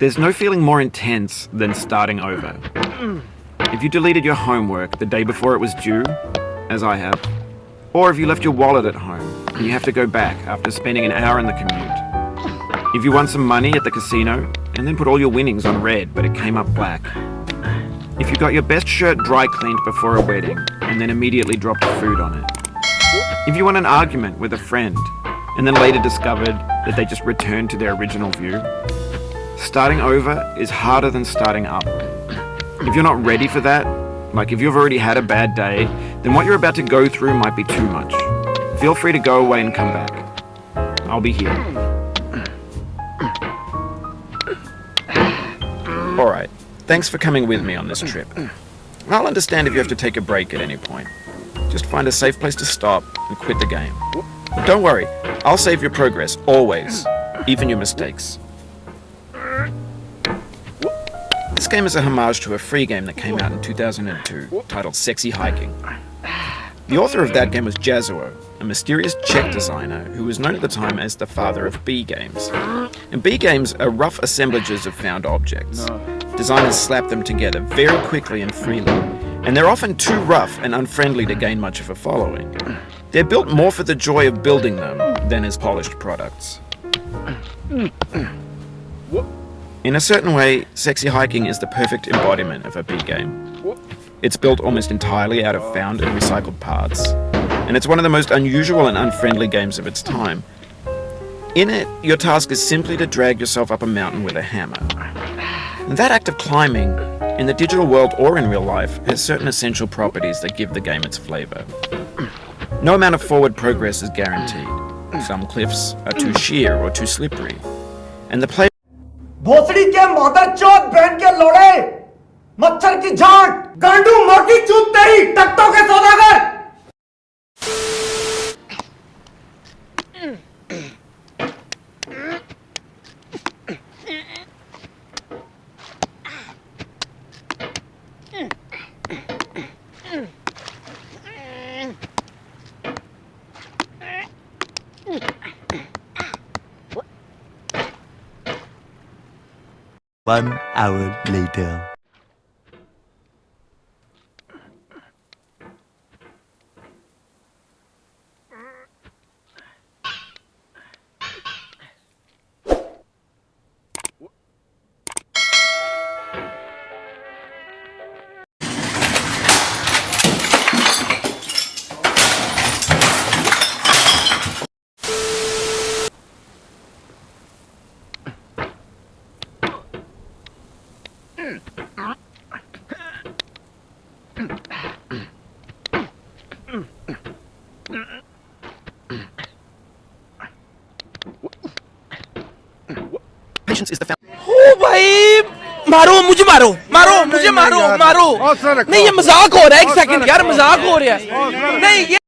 There's no feeling more intense than starting over. If you deleted your homework the day before it was due, as I have, or if you left your wallet at home and you have to go back after spending an hour in the commute. If you won some money at the casino and then put all your winnings on red but it came up black. If you got your best shirt dry cleaned before a wedding and then immediately dropped food on it. If you won an argument with a friend and then later discovered that they just returned to their original view. Starting over is harder than starting up. If you're not ready for that, like if you've already had a bad day, then what you're about to go through might be too much. Feel free to go away and come back. I'll be here. Alright, thanks for coming with me on this trip. I'll understand if you have to take a break at any point. Just find a safe place to stop and quit the game. Don't worry, I'll save your progress, always, even your mistakes. This game is a homage to a free game that came out in 2002, titled Sexy Hiking. The author of that game was Jazuo, a mysterious Czech designer who was known at the time as the father of B games. And B games are rough assemblages of found objects. Designers slap them together very quickly and freely, and they're often too rough and unfriendly to gain much of a following. They're built more for the joy of building them than as polished products. In a certain way, Sexy Hiking is the perfect embodiment of a B game. It's built almost entirely out of found and recycled parts, and it's one of the most unusual and unfriendly games of its time. In it, your task is simply to drag yourself up a mountain with a hammer. And that act of climbing, in the digital world or in real life, has certain essential properties that give the game its flavor. No amount of forward progress is guaranteed. Some cliffs are too sheer or too slippery, and the player भोसड़ी के mother चौथ बहन के लोड़े मच्छर की झांट गांडू मोटी चूत तेरी टट्टों के सौदागर One hour later. Patience is the found. ओ भाई मारो मुझे मारो मारो मुझे मारो मारो नहीं ये मजाक हो रहा है एक सेकंड यार मजाक हो रहा है नहीं ये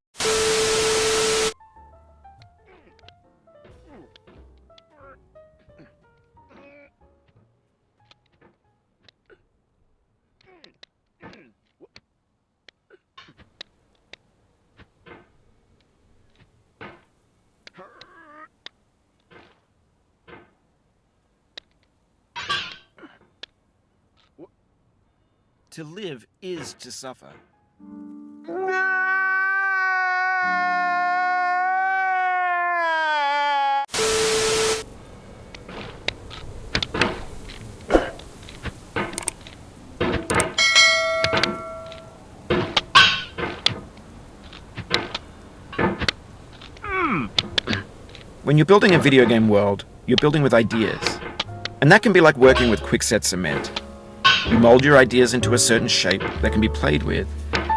To live is to suffer. When you're building a video game world, you're building with ideas. And that can be like working with quickset cement. You mold your ideas into a certain shape that can be played with,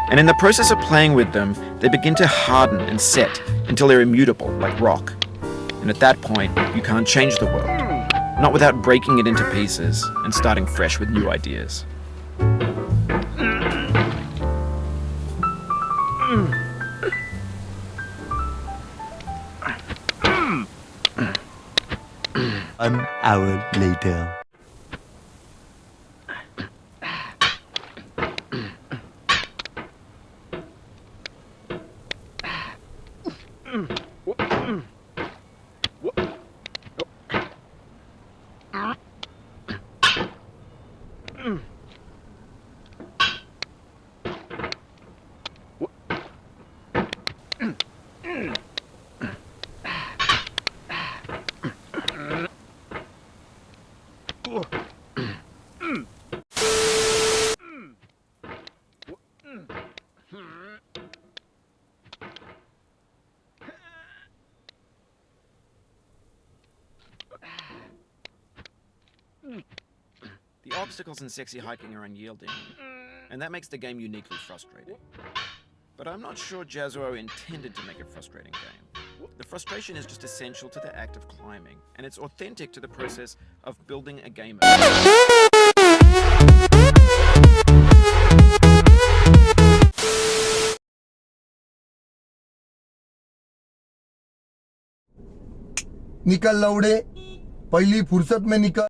and in the process of playing with them, they begin to harden and set until they're immutable, like rock. And at that point, you can't change the world, not without breaking it into pieces and starting fresh with new ideas. One hour later. The obstacles in sexy hiking are unyielding, and that makes the game uniquely frustrating. But I'm not sure Jazuo intended to make a frustrating game. The frustration is just essential to the act of climbing, and it's authentic to the process of building a gamer. निकल लौड़े, पहली फुर्सत में निकल।